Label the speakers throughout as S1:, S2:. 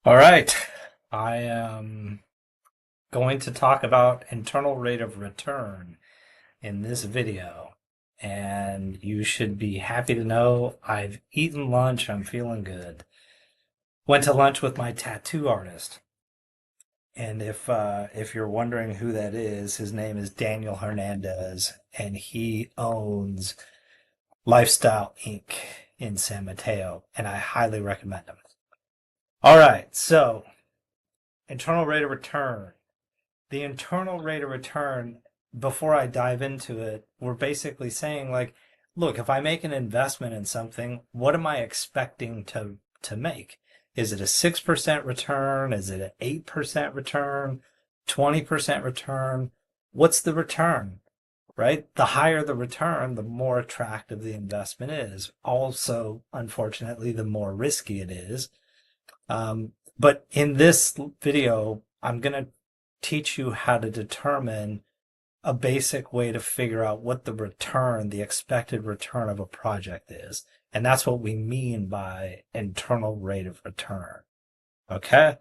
S1: All right. I am going to talk about internal rate of return in this video. And you should be happy to know I've eaten lunch. I'm feeling good. Went to lunch with my tattoo artist. And if you're wondering who that is, his name is Daniel Hernandez, and he owns Lifestyle Inc. in San Mateo, and I highly recommend him. All right, so internal rate of return. The internal rate of return, before I dive into it, we're basically saying like, look, if I make an investment in something, what am I expecting to make? Is it a 6% return? Is it an 8% return? 20% return? What's the return? Right? The higher the return, the more attractive the investment is. Also, unfortunately, the more risky it is. But in this video, I'm going to teach you how to determine a basic way to figure out what the return, the expected return of a project is. And that's what we mean by internal rate of return. Okay?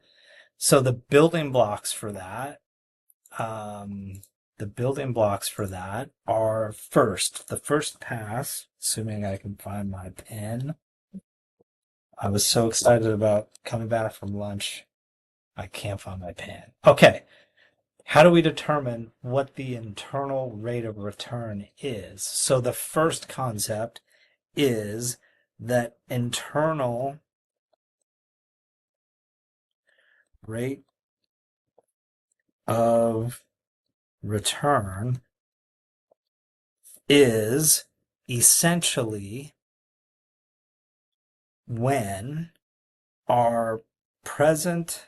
S1: So the building blocks for that are first, the first pass, assuming I can find my pen. I was so excited about coming back from lunch. I can't find my pen. Okay. How do we determine what the internal rate of return is? So the first concept is that internal rate of return is essentially when our present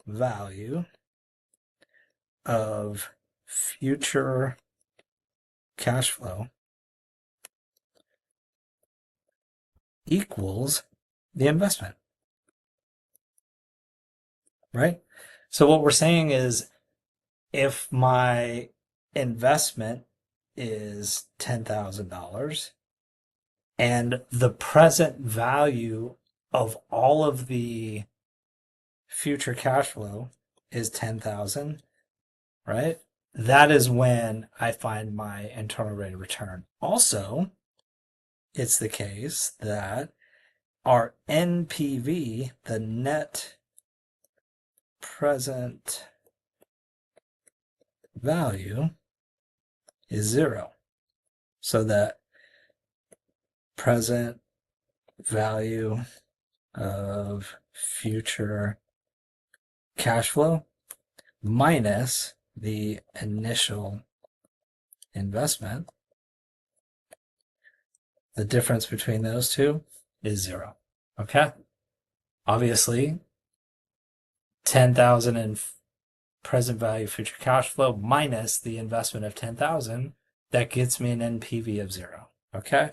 S1: value of future cash flow equals the investment, right? So what we're saying is if my investment is $10,000 and the present value of all of the future cash flow is 10,000, right? That is when I find my internal rate of return. Also, it's the case that our NPV, the net present value, is 0. So that present value of future cash flow minus the initial investment, the difference between those two is 0. Okay? Obviously, 10,000 in present value future cash flow minus the investment of 10,000, that gets me an NPV of 0. Okay?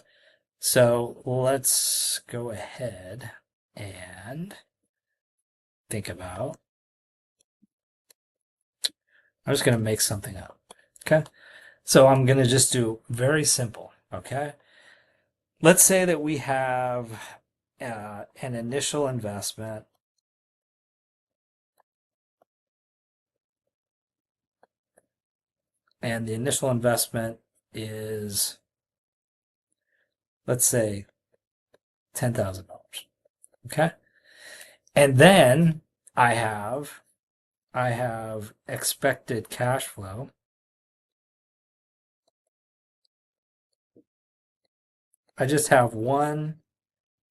S1: So let's go ahead and think about, I'm just going to make something up. Okay? So I'm going to just do very simple. Okay? Let's say that we have an initial investment and the initial investment is, let's say, $10,000. Okay? And then I have expected cash flow. I just have one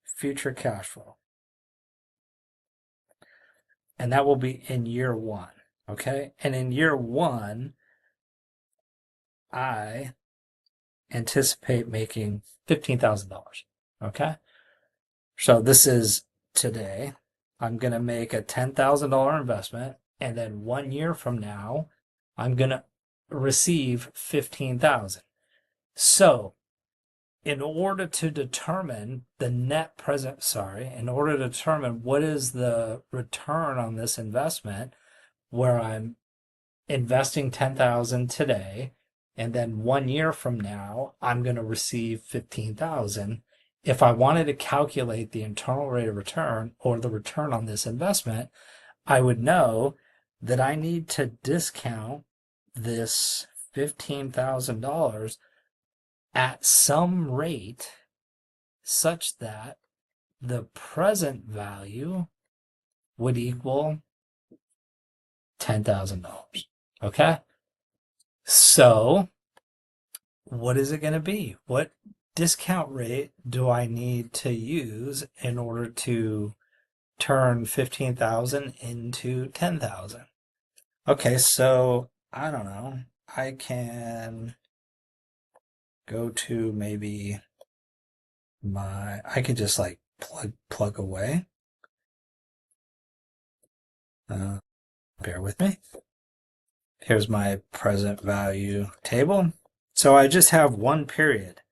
S1: future cash flow. And that will be in year 1. Okay? And in year 1, I anticipate making $15,000. Okay? So this is today. I'm going to make a $10,000 investment, and then 1 year from now, I'm going to receive 15,000. So, in order to determine in order to determine what is the return on this investment, where I'm investing 10,000 today, and then 1 year from now, I'm going to receive 15,000. if I wanted to calculate the internal rate of return or the return on this investment, I would know that I need to discount this $15,000 at some rate such that the present value would equal $10,000. Okay? So, what is it going to be? What discount rate do I need to use in order to turn 15,000 into 10,000? Okay, so I don't know. I can go to maybe I could just like plug away. Bear with me. Here's my present value table. So I just have one period.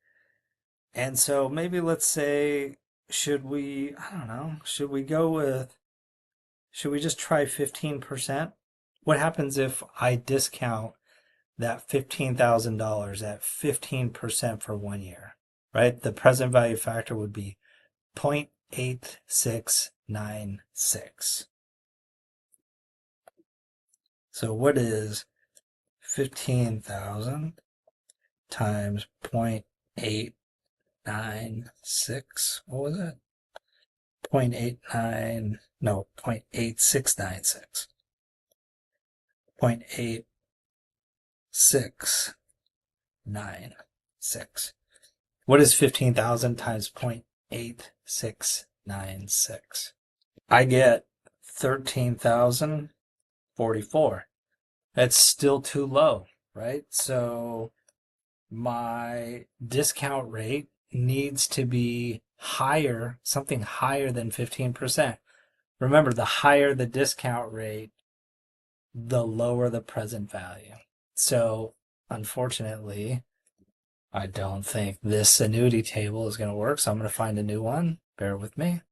S1: And so maybe let's say, I don't know, should we just try 15%? What happens if I discount that $15,000 at 15% for 1 year, right? The present value factor would be 0.8696. So what is 15,000 times 0.896? What was it? 0.89, no, 0.8696. 0.8696. What is 15,000 times 0.8696? I get 13,044. That's still too low, right? So my discount rate needs to be higher, something higher than 15%. Remember, the higher the discount rate, the lower the present value. So unfortunately, I don't think this annuity table is going to work, so I'm going to find a new one. Bear with me.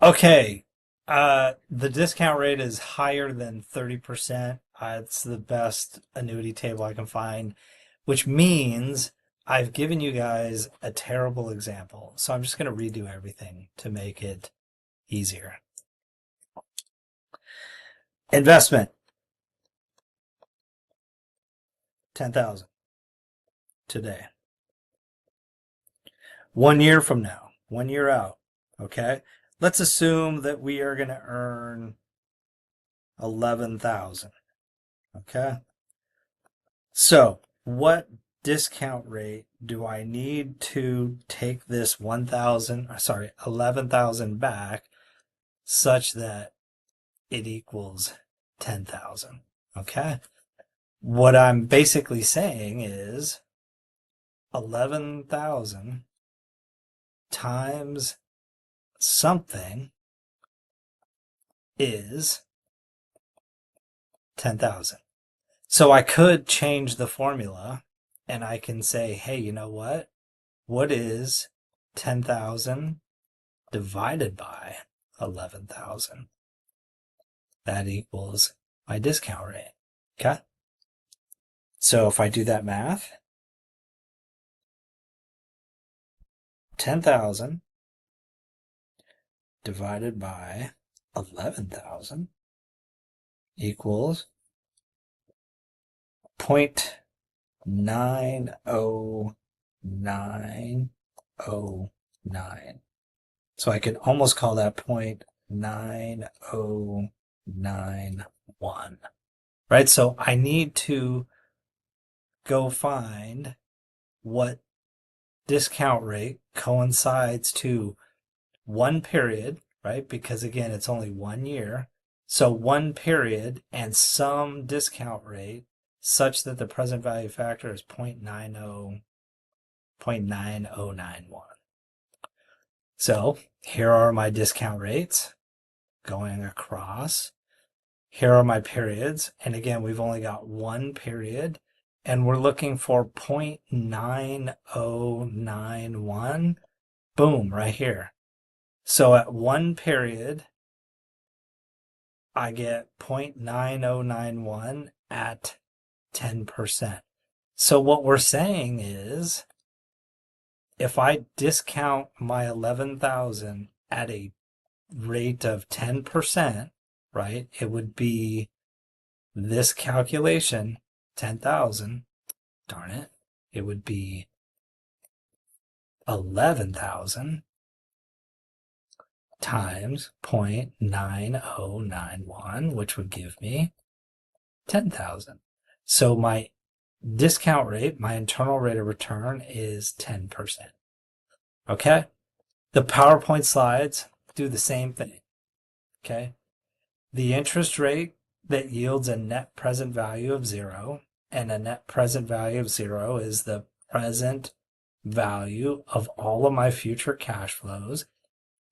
S1: Okay, the discount rate is higher than 30%. It's the best annuity table I can find, which means I've given you guys a terrible example. So I'm just going to redo everything to make it easier. Investment, 10,000 today. 1 year from now, 1 year out, okay? Let's assume that we are going to earn 11,000, okay? So, what discount rate do I need to take this 11,000 back such that it equals 10,000? Okay? What I'm basically saying is 11,000 times something is 10,000. So I could change the formula and I can say, hey, you know what? What is 10,000 divided by 11,000? That equals my discount rate. Okay? So if I do that math, 10,000 divided by 11,000 equals 0.90909. So I can almost call that 0.9091, right? So I need to go find what discount rate coincides to one period, right? Because again, it's only 1 year. So one period and some discount rate such that the present value factor is 0.9091. So here are my discount rates going across. Here are my periods. And again, we've only got one period and we're looking for 0.9091. Boom, right here. So at one period, I get 0.9091 at 10%. So what we're saying is if I discount my 11,000 at a rate of 10%, right, it would be this calculation, 10,000, darn it, it would be 11,000 times 0.9091, which would give me 10,000. So my discount rate, my internal rate of return is 10%. Okay? The PowerPoint slides do the same thing. Okay? The interest rate that yields a net present value of 0, and a net present value of 0 is the present value of all of my future cash flows,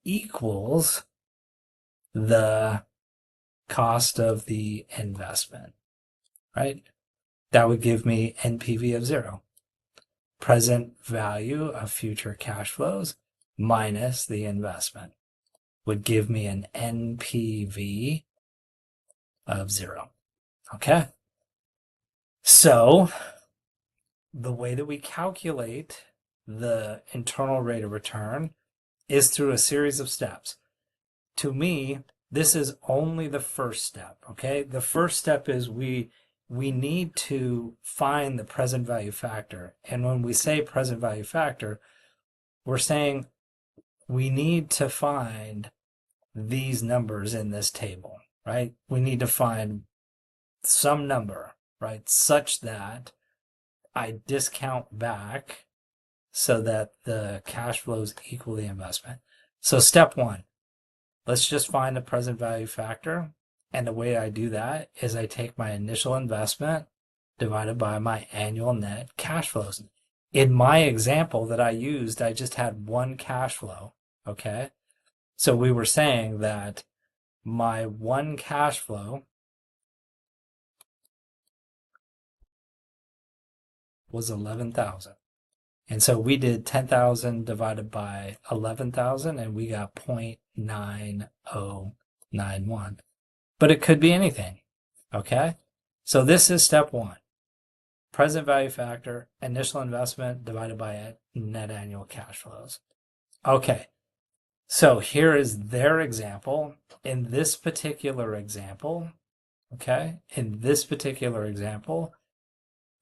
S1: equals the cost of the investment, right? That would give me NPV of 0. Present value of future cash flows minus the investment would give me an NPV of 0. Okay? So the way that we calculate the internal rate of return is through a series of steps. To me, this is only the first step, okay? The first step is we need to find the present value factor. And when we say present value factor, we're saying we need to find these numbers in this table, right? We need to find some number, right, such that I discount back so that the cash flows equal the investment. So step one, let's just find the present value factor. And the way I do that is I take my initial investment divided by my annual net cash flows. In my example that I used, I just had one cash flow, okay? So we were saying that my one cash flow was 11,000. And so we did 10,000 divided by 11,000 and we got 0.9091. But it could be anything, okay? So this is step one. Present value factor, initial investment divided by net annual cash flows. Okay, so here is their example. In this particular example, okay,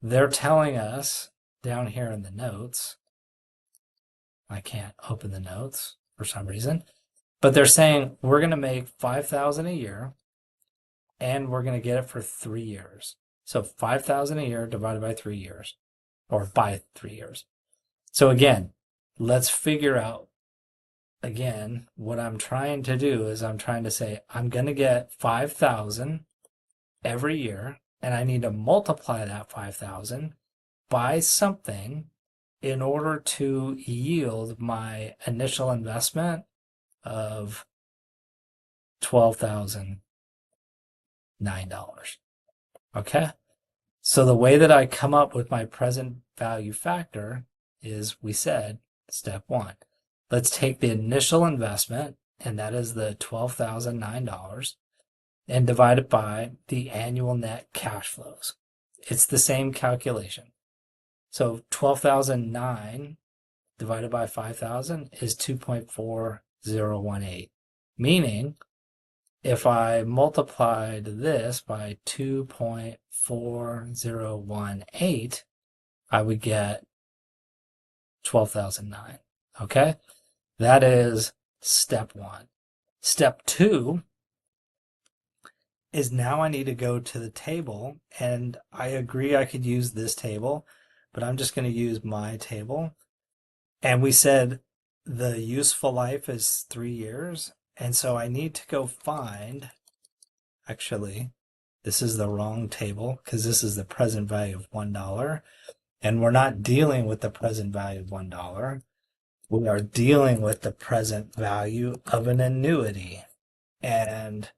S1: they're telling us down here in the notes, I can't open the notes for some reason, but they're saying we're going to make 5,000 a year and we're going to get it for 3 years. So 5,000 a year divided by 3 years, or by 3 years. So again, let's figure out, again, what I'm trying to do is I'm trying to say I'm going to get 5,000 every year, and I need to multiply that 5,000 by something in order to yield my initial investment of $12,009. Okay? So the way that I come up with my present value factor is, we said, step one. Let's take the initial investment, and that is the $12,009, and divide it by the annual net cash flows. It's the same calculation. So 12,009 divided by 5,000 is 2.4018. Meaning, if I multiplied this by 2.4018, I would get 12,009. Okay? That is step one. Step two is now I need to go to the table, and I agree I could use this table, but I'm just going to use my table. And we said the useful life is 3 years, and so I need to go find, actually, this is the wrong table because this is the present value of $1, and we're not dealing with the present value of $1. We are dealing with the present value of an annuity, and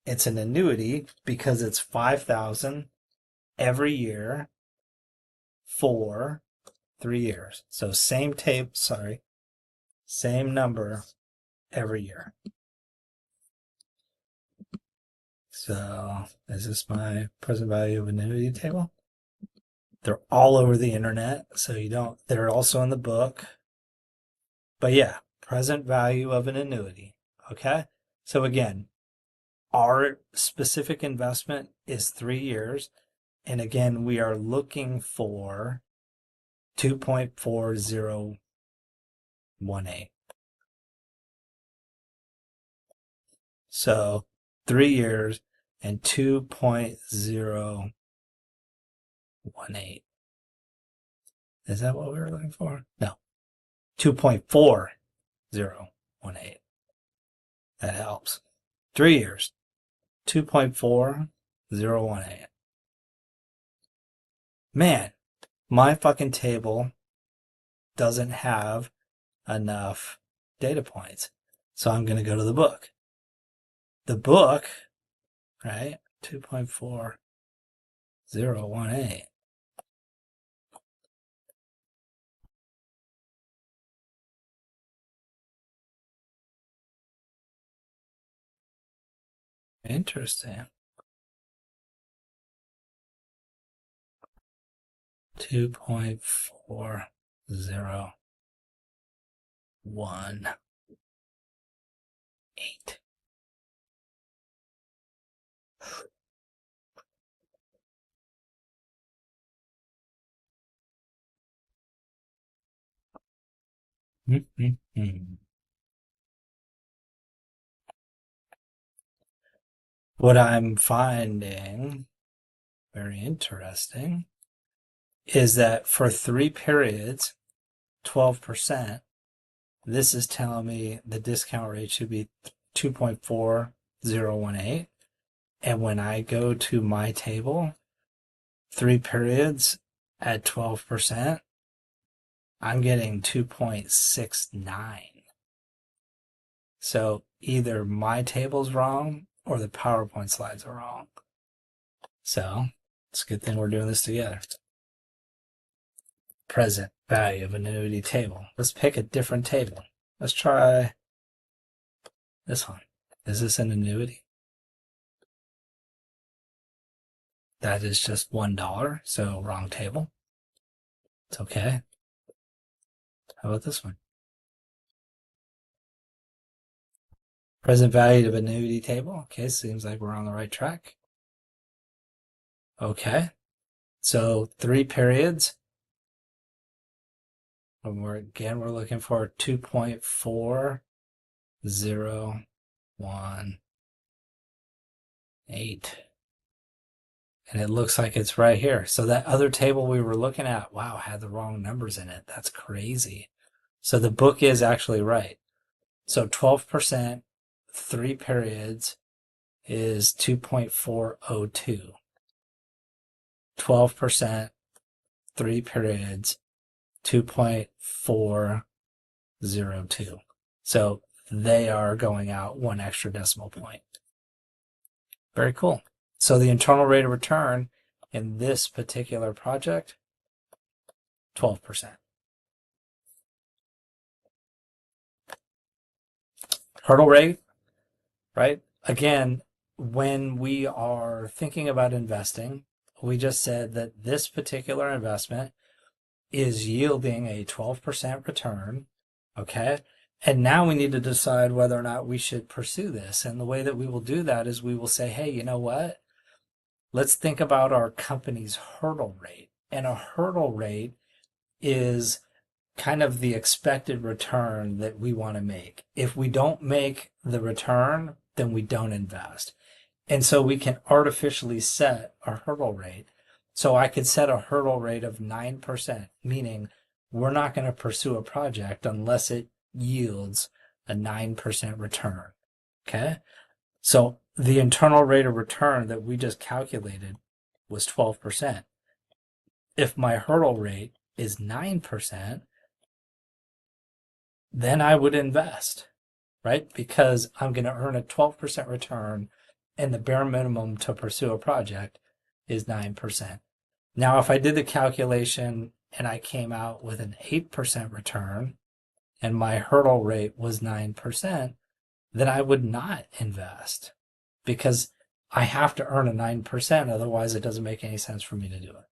S1: it's an annuity because it's 5,000 every year for 3 years. So same number every year. So is this my present value of annuity table? They're all over the internet, so they're also in the book. But yeah, present value of an annuity. Okay. So again, our specific investment is 3 years. And again, we are looking for 2.4018. So 3 years and 2.018. Is that what we were looking for? No, 2.4018. That helps. 3 years, 2.4018. Man, my fucking table doesn't have enough data points. So I'm going to go to the book. The book, right? 2.4018. Interesting. 2.4018. What I'm finding very interesting is that for 3 periods, 12%, this is telling me the discount rate should be 2.4018. And when I go to my table, 3 periods at 12%, I'm getting 2.69. So either my table's wrong or the PowerPoint slides are wrong. So it's a good thing we're doing this together. Present value of annuity table. Let's pick a different table. Let's try this one. Is this an annuity? That is just $1, so wrong table. It's okay. How about this one? Present value of annuity table. Okay, seems like we're on the right track. Okay, so 3 periods. And we're looking for 2.4018. And it looks like it's right here. So that other table we were looking at, wow, had the wrong numbers in it. That's crazy. So the book is actually right. So 12%, 3 periods is 2.402. 12%, 3 periods, 2.402. So they are going out 1 extra decimal point. Very cool. So the internal rate of return in this particular project, 12%. Hurdle rate, right? Again, when we are thinking about investing, we just said that this particular investment is yielding a 12% return, okay? And now we need to decide whether or not we should pursue this. And the way that we will do that is we will say, hey, you know what? Let's think about our company's hurdle rate. And a hurdle rate is kind of the expected return that we want to make. If we don't make the return, then we don't invest. And so we can artificially set a hurdle rate. So I could set a hurdle rate of 9%, meaning we're not going to pursue a project unless it yields a 9% return. Okay? So the internal rate of return that we just calculated was 12%. If my hurdle rate is 9%, then I would invest, right? Because I'm going to earn a 12% return and the bare minimum to pursue a project is 9%. Now, if I did the calculation and I came out with an 8% return and my hurdle rate was 9%, then I would not invest because I have to earn a 9%. Otherwise, it doesn't make any sense for me to do it.